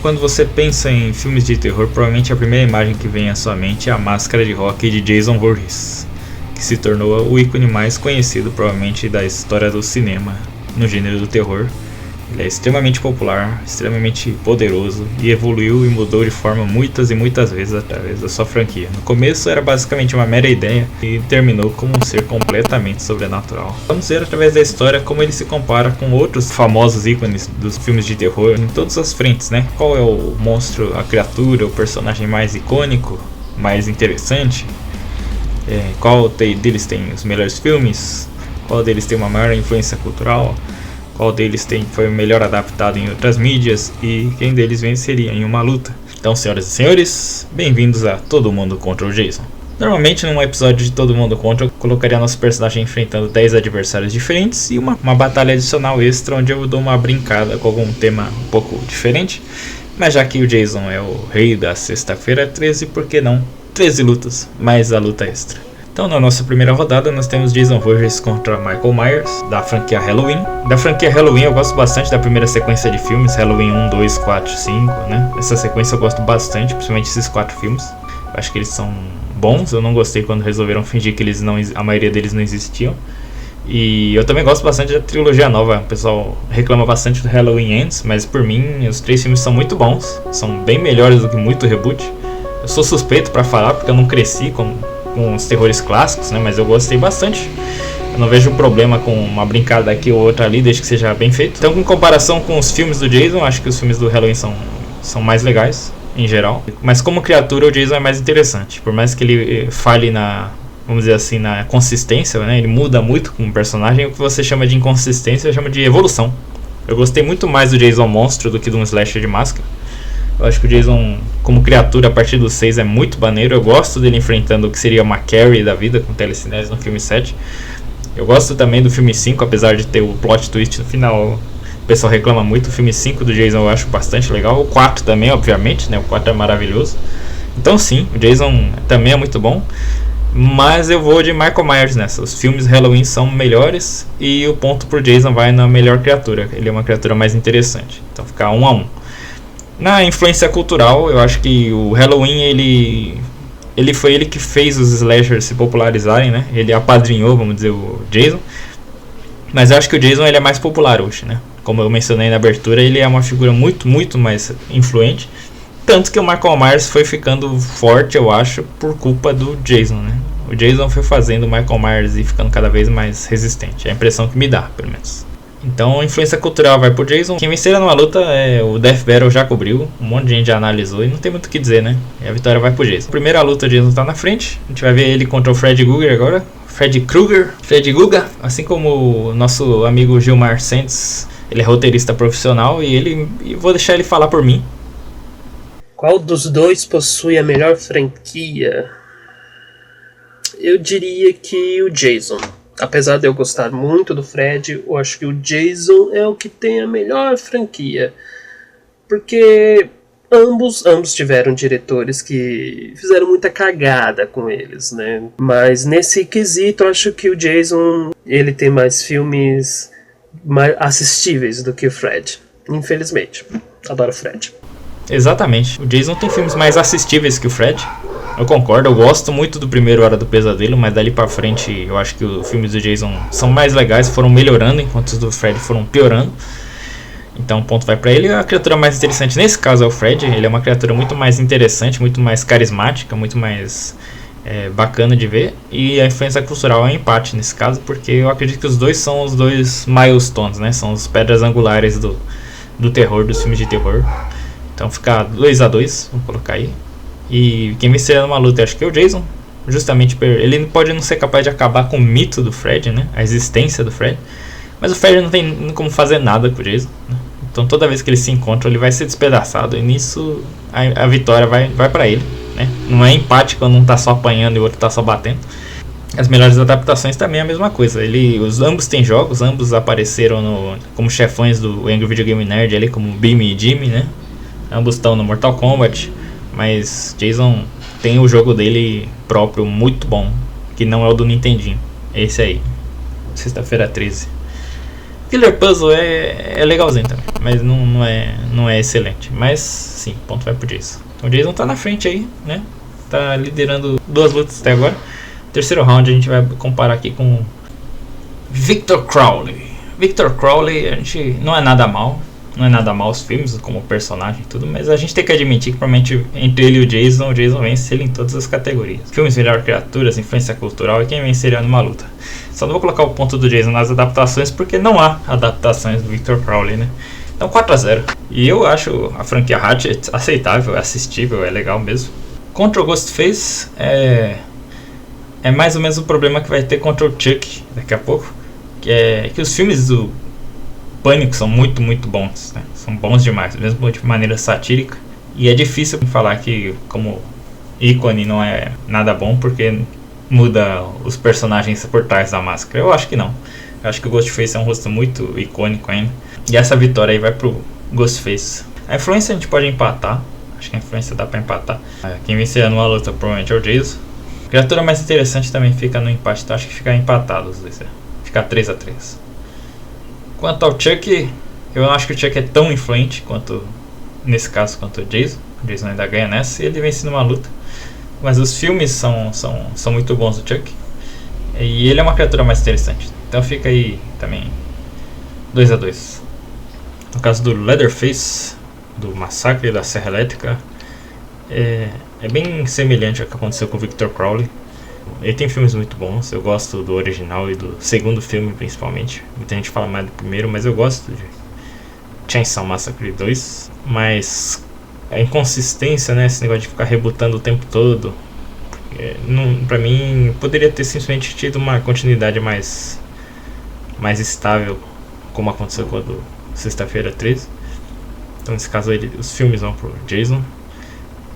quando você pensa em filmes de terror, provavelmente a primeira imagem que vem à sua mente é a máscara de rock de Jason Voorhees, que se tornou o ícone mais conhecido provavelmente da história do cinema no gênero do terror. Ele é extremamente popular, extremamente poderoso e evoluiu e mudou de forma muitas e muitas vezes através da sua franquia. No começo era basicamente uma mera ideia e terminou como um ser completamente sobrenatural. Vamos ver através da história como ele se compara com outros famosos ícones dos filmes de terror em todas as frentes, né? Qual é o monstro, a criatura, o personagem mais icônico, mais interessante? Qual deles tem os melhores filmes? Qual deles tem uma maior influência cultural? Qual deles foi melhor adaptado em outras mídias e quem deles venceria em uma luta. Então, senhoras e senhores, bem-vindos a Todo Mundo contra o Jason. Normalmente num episódio de Todo Mundo contra eu colocaria nosso personagem enfrentando 10 adversários diferentes e uma batalha adicional extra onde eu dou uma brincada com algum tema um pouco diferente. Mas já que o Jason é o rei da sexta-feira 13, por que não 13 lutas mais a luta extra? Então, na nossa primeira rodada, nós temos Jason Voorhees contra Michael Myers, da franquia Halloween. Da franquia Halloween, eu gosto bastante da primeira sequência de filmes, Halloween 1, 2, 4, 5, né? Essa sequência eu gosto bastante, principalmente esses 4 filmes. Eu acho que eles são bons, eu não gostei quando resolveram fingir que a maioria deles não existiam. E eu também gosto bastante da trilogia nova, o pessoal reclama bastante do Halloween Ends, mas por mim, os 3 filmes são muito bons, são bem melhores do que muito reboot. Eu sou suspeito pra falar, porque eu não cresci com os terrores clássicos, né? Mas eu gostei bastante. Eu não vejo problema com uma brincada aqui ou outra ali, desde que seja bem feito. Então, em comparação com os filmes do Jason, acho que os filmes do Halloween são mais legais, em geral. Mas como criatura, o Jason é mais interessante. Por mais que ele fale vamos dizer assim, na consistência, né? Ele muda muito com o personagem. O que você chama de inconsistência, eu chamo de evolução. Eu gostei muito mais do Jason monstro do que de um slasher de máscara. Eu acho que o Jason, como criatura, a partir do 6 é muito maneiro. Eu gosto dele enfrentando o que seria uma Carrie da vida, com telecinese no filme 7. Eu gosto também do filme 5, apesar de ter o plot twist no final. O pessoal reclama muito. O filme 5 do Jason eu acho bastante legal. O 4 também, obviamente, né? O 4 é maravilhoso. Então sim, o Jason também é muito bom. Mas eu vou de Michael Myers nessa. Os filmes Halloween são melhores e o ponto pro Jason vai na melhor criatura. Ele é uma criatura mais interessante. Então fica 1 a 1. Na influência cultural, eu acho que o Halloween, ele foi ele que fez os slashers se popularizarem, né? Ele apadrinhou, vamos dizer, o Jason. Mas eu acho que o Jason ele é mais popular hoje, né? Como eu mencionei na abertura, ele é uma figura muito, muito mais influente. Tanto que o Michael Myers foi ficando forte, eu acho, por culpa do Jason, né? O Jason foi fazendo o Michael Myers e ficando cada vez mais resistente. É a impressão que me dá, pelo menos. Então a influência cultural vai pro Jason. Quem vencer numa luta o Death Battle já cobriu. Um monte de gente já analisou e não tem muito o que dizer, né? E a vitória vai pro Jason. Primeira luta, o Jason tá na frente. A gente vai ver ele contra o Freddy Krueger agora. Freddy Krueger. Assim como o nosso amigo Gilmar Santos. Ele é roteirista profissional e vou deixar ele falar por mim. Qual dos dois possui a melhor franquia? Eu diria que o Jason. Apesar de eu gostar muito do Fred, eu acho que o Jason é o que tem a melhor franquia. Porque ambos tiveram diretores que fizeram muita cagada com eles, né? Mas nesse quesito, eu acho que o Jason ele tem mais filmes mais assistíveis do que o Fred. Infelizmente. Adoro o Fred. Exatamente. O Jason tem filmes mais assistíveis que o Fred. Eu concordo, eu gosto muito do primeiro Hora do Pesadelo, mas dali pra frente eu acho que os filmes do Jason são mais legais, foram melhorando, enquanto os do Fred foram piorando. Então o ponto vai pra ele. A criatura mais interessante nesse caso é o Fred. Ele é uma criatura muito mais interessante, muito mais carismática, muito mais bacana de ver. E a influência cultural é um empate nesse caso, porque eu acredito que os dois são os dois milestones, né? São as pedras angulares do terror, dos filmes de terror. Então fica 2 a 2, vamos colocar aí. E quem vencer numa luta, acho que é o Jason. Justamente ele pode não ser capaz de acabar com o mito do Fred, né? A existência do Fred. Mas o Fred não tem como fazer nada com o Jason, né? Então toda vez que eles se encontram, ele vai ser despedaçado. E nisso a vitória vai pra ele, né? Não é empate quando um tá só apanhando e o outro tá só batendo. As melhores adaptações também é a mesma coisa. Ambos têm jogos, ambos apareceram como chefões do Angry Video Game Nerd ali, como Beam e Jimmy, né? Ambos estão no Mortal Kombat. Mas Jason tem o jogo dele próprio muito bom, que não é o do Nintendinho. É esse aí. Sexta-feira 13. Killer Puzzle é legalzinho também, mas não é excelente. Mas sim, ponto vai pro Jason. Então o Jason tá na frente aí, né? Tá liderando 2 lutas até agora. Terceiro round a gente vai comparar aqui com Victor Crowley. Victor Crowley, a gente não é nada mal os filmes como personagem e tudo, mas a gente tem que admitir que provavelmente entre ele e o Jason vence ele em todas as categorias. Filmes, melhor criaturas, influência cultural e quem venceria numa luta. Só não vou colocar o ponto do Jason nas adaptações porque não há adaptações do Victor Crowley, né? Então 4-0. E eu acho a franquia Ratchet aceitável, é assistível, é legal mesmo. Contra o Ghostface é mais ou menos o problema que vai ter contra o Chuck daqui a pouco, que é que os filmes do Pânico são muito, muito bons, né? São bons demais, mesmo de maneira satírica. E é difícil falar que como ícone não é nada bom porque muda os personagens por trás da máscara. Eu acho que não. Eu acho que o Ghostface é um rosto muito icônico ainda. E essa vitória aí vai pro Ghostface. A influência a gente pode empatar. Acho que a influência dá pra empatar. Quem vencer numa luta provavelmente é o Jason. A criatura mais interessante também fica no empate, então acho que fica empatado os dois. Fica 3-3. Quanto ao Chuck, eu não acho que o Chuck é tão influente quanto nesse caso quanto o Jason. O Jason ainda ganha nessa e ele vence numa luta. Mas os filmes são muito bons do Chuck. E ele é uma criatura mais interessante. Então fica aí também 2-2. No caso do Leatherface, do Massacre da Serra Elétrica, é bem semelhante ao que aconteceu com o Victor Crowley. Ele tem filmes muito bons, eu gosto do original e do segundo filme principalmente. Muita gente fala mais do primeiro, mas eu gosto de Chainsaw Massacre 2. Mas a inconsistência, né, esse negócio de ficar rebutando o tempo todo, pra mim poderia ter simplesmente tido uma continuidade mais estável, como aconteceu com a do Sexta-feira 13. Então nesse caso os filmes vão pro Jason.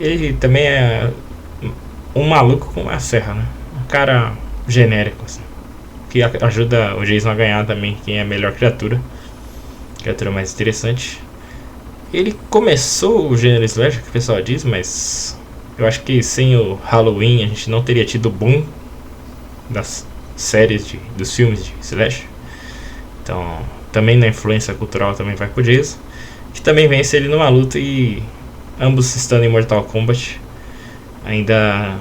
Ele também é um maluco com uma serra, né? Um cara genérico, assim, que ajuda o Jason a ganhar também quem é a melhor criatura mais interessante. Ele começou o gênero slasher, que o pessoal diz, mas eu acho que sem o Halloween a gente não teria tido o boom das séries dos filmes de slasher. Então também na influência cultural também vai pro Jason, que também vence ele numa luta, e ambos estando em Mortal Kombat ainda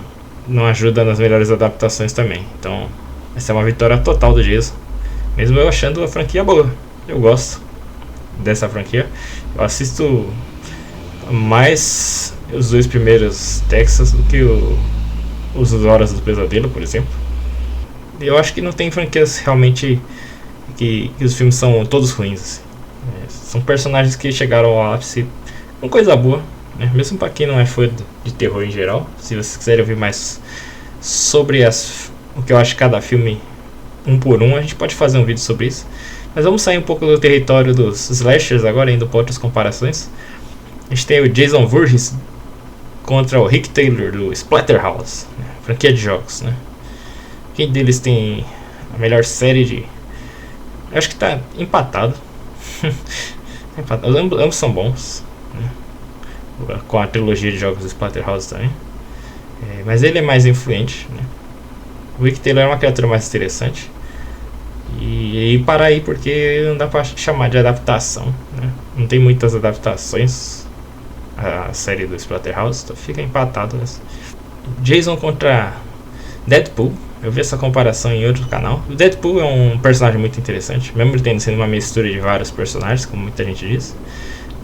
não ajuda nas melhores adaptações também. Então essa é uma vitória total do Jason, mesmo eu achando a franquia boa. Eu gosto dessa franquia. Eu assisto mais os 2 primeiros Texas do que os Horas do Pesadelo, por exemplo. Eu acho que não tem franquias realmente que os filmes são todos ruins, assim. São personagens que chegaram ao ápice com coisa boa, né? Mesmo para quem não é fã de terror em geral. Se vocês quiserem ouvir mais sobre o que eu acho de cada filme um por um, a gente pode fazer um vídeo sobre isso. Mas vamos sair um pouco do território dos slashers agora, indo para outras comparações. A gente tem o Jason Voorhees contra o Rick Taylor do Splatterhouse, né? Franquia de jogos, né? Quem deles tem a melhor série de... Eu acho que tá empatado. Ambos são bons, né? Com a trilogia de jogos do Splatterhouse também. Mas ele é mais influente, né? O Rick Taylor é uma criatura mais interessante. E parar aí porque não dá pra chamar de adaptação, né? Não tem muitas adaptações a série do Splatterhouse, então fica empatado nessa. Jason contra Deadpool. Eu vi essa comparação em outro canal. O Deadpool é um personagem muito interessante, mesmo ele tendo sido uma mistura de vários personagens, como muita gente diz.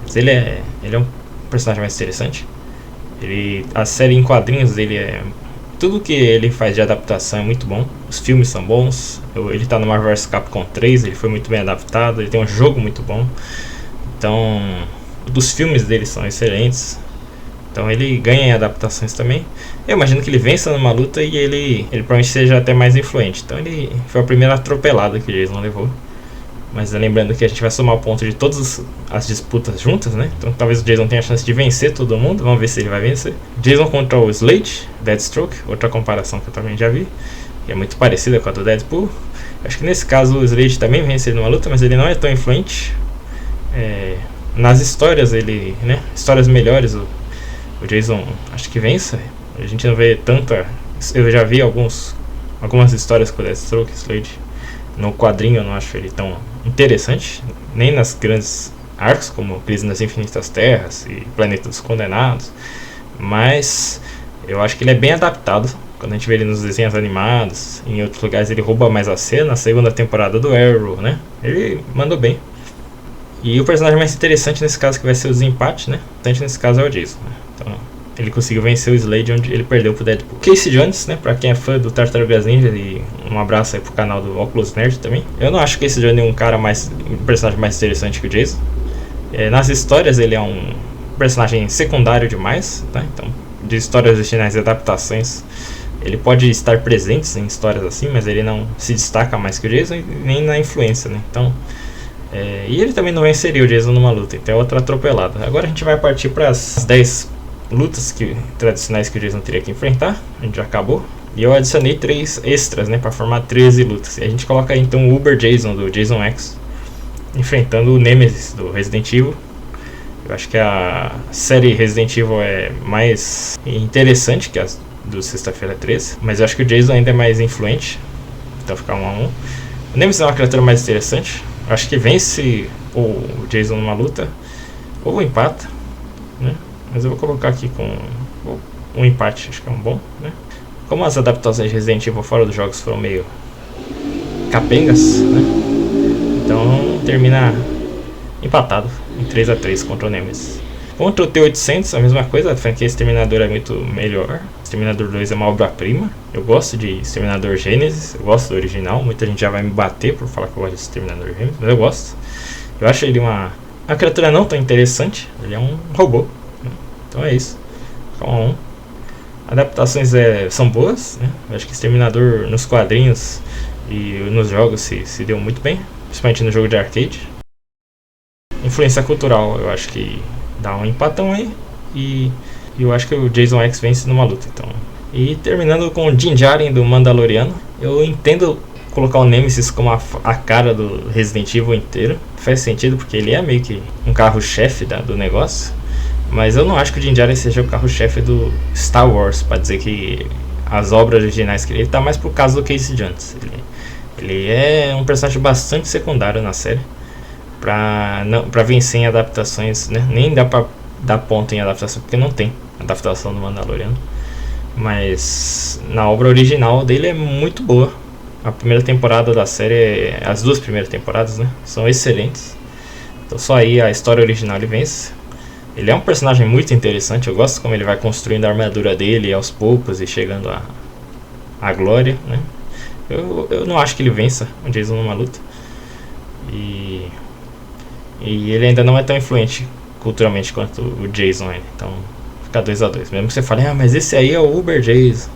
Mas ele é um personagem mais interessante. A série em quadrinhos dele tudo que ele faz de adaptação é muito bom. Os filmes são bons. Ele tá no Marvel vs Capcom 3, ele foi muito bem adaptado. Ele tem um jogo muito bom. Então, os filmes dele são excelentes. Então ele ganha em adaptações também. Eu imagino que ele vença numa luta e ele provavelmente seja até mais influente. Então ele foi a primeira atropelada que o Jason levou. Mas lembrando que a gente vai somar o ponto de todas as disputas juntas, né? Então talvez o Jason tenha a chance de vencer todo mundo. Vamos ver se ele vai vencer. Jason contra o Slade, Deathstroke, outra comparação que eu também já vi, que é muito parecida com a do Deadpool. Acho que nesse caso o Slade também vence numa luta, mas ele não é tão influente. Nas histórias né? Histórias melhores, o Jason acho que vence. A gente não vê tanta... Eu já vi algumas histórias com o Deathstroke e Slade. No quadrinho eu não acho ele tão interessante, nem nas grandes arcos como Crise nas Infinitas Terras e Planeta dos Condenados, mas eu acho que ele é bem adaptado. Quando a gente vê ele nos desenhos animados, em outros lugares ele rouba mais a cena. Na segunda temporada do Arrow, né, ele mandou bem. E o personagem mais interessante nesse caso, que vai ser o desempate, né, nesse caso é o Jason, né? Então ele conseguiu vencer o Slade onde ele perdeu pro Deadpool. Casey Jones, né, pra quem é fã do Tartarugas Ninja, e um abraço aí pro canal do Oculus Nerd também. Eu não acho que Casey Jones é um personagem mais interessante que o Jason. Nas histórias ele é um personagem secundário demais, tá? Então, de histórias originais e adaptações, ele pode estar presente em histórias assim, mas ele não se destaca mais que o Jason, nem na influência, né? Então, e ele também não venceria o Jason numa luta, então é outra atropelada. Agora a gente vai partir para as 10 lutas tradicionais que o Jason teria que enfrentar. A gente já acabou. E eu adicionei 3 extras, né, para formar 13 lutas. E a gente coloca aí então o Uber Jason do Jason X enfrentando o Nemesis do Resident Evil. Eu acho que a série Resident Evil é mais interessante que as do Sexta-feira 13, mas eu acho que o Jason ainda é mais influente, então fica 1 a 1. O Nemesis é uma criatura mais interessante. Eu acho que vence o Jason numa luta ou empata, né? Mas eu vou colocar aqui com um empate, acho que é um bom, né? Como as adaptações de Resident Evil fora dos jogos foram meio capengas, né? Então termina empatado em 3 a 3 contra o Nemesis. Contra o T-800, a mesma coisa, a franquia Exterminador é muito melhor. Exterminador 2 é uma obra-prima. Eu gosto de Exterminador Gênesis, eu gosto do original. Muita gente já vai me bater por falar que eu gosto de Exterminador Gênesis, mas eu gosto. Eu acho ele uma criatura não tão interessante, ele é um robô, né? Então é isso. Então, adaptações são boas, né? Eu acho que Exterminador nos quadrinhos e nos jogos se deu muito bem, principalmente no jogo de arcade. Influência cultural, eu acho que dá um empatão aí. E eu acho que o Jason X vence numa luta, então. E terminando com o Din Djarin do Mandaloriano. Eu entendo colocar o Nemesis como a cara do Resident Evil inteiro. Faz sentido porque ele é meio que um carro-chefe do negócio. Mas eu não acho que o Din Djarin seja o carro-chefe do Star Wars, para dizer que as obras originais que ele tá mais pro caso do Casey Jones. Ele é um personagem bastante secundário na série. Pra vencer em adaptações, né? Nem dá pra dar ponto em adaptação, porque não tem adaptação do Mandaloriano. Mas na obra original dele é muito boa. A primeira temporada da série, as 2 primeiras temporadas, né, são excelentes. Então só aí a história original ele vence. Ele é um personagem muito interessante. Eu gosto como ele vai construindo a armadura dele aos poucos e chegando à glória, né? Eu não acho que ele vença o Jason numa luta. E ele ainda não é tão influente culturalmente quanto o Jason é. Então fica 2 a 2. Mesmo que você fale, mas esse aí é o Uber Jason,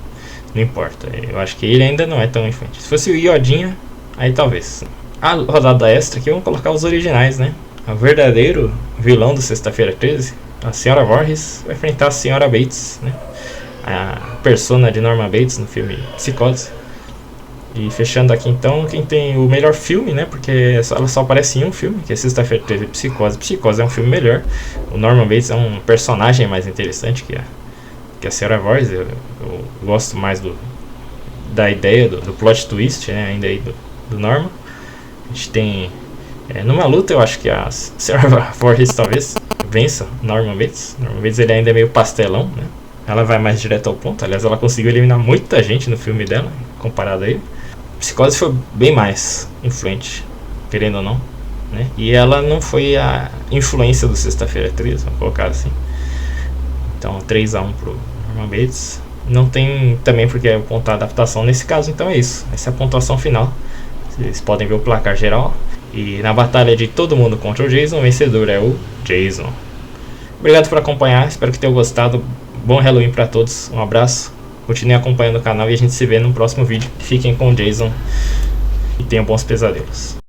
não importa. Eu acho que ele ainda não é tão influente. Se fosse o Iodinha, aí talvez. A rodada extra aqui, vamos colocar os originais, né? O verdadeiro vilão do Sexta-feira 13, a Senhora Voorhees, vai enfrentar a Senhora Bates, né? A persona de Norman Bates no filme Psicose. E fechando aqui então, quem tem o melhor filme, né? Porque ela só aparece em um filme, que é Sexta-feira 13, Psicose. Psicose é um filme melhor. O Norman Bates é um personagem mais interessante que a Sarah Voorhees. Eu gosto mais da ideia do plot twist, né? Ainda aí do Norman. A gente tem numa luta, eu acho que a Sarah Voorhees talvez vença Norman Bates. Norman Bates ele ainda é meio pastelão, né? Ela vai mais direto ao ponto. Aliás, ela conseguiu eliminar muita gente no filme dela, comparado a ele. Psicose foi bem mais influente, querendo ou não, né? E ela não foi a influência do Sexta-feira 13, vamos colocar assim. Então 3 a 1 pro Norman Bates. Não tem também porque é o ponto da adaptação nesse caso, então é isso. Essa é a pontuação final. Vocês podem ver o placar geral. E na batalha de todo mundo contra o Jason, o vencedor é o Jason. Obrigado por acompanhar, espero que tenham gostado. Bom Halloween para todos, um abraço. Continuem acompanhando o canal e a gente se vê no próximo vídeo. Fiquem com o Jason e tenham bons pesadelos.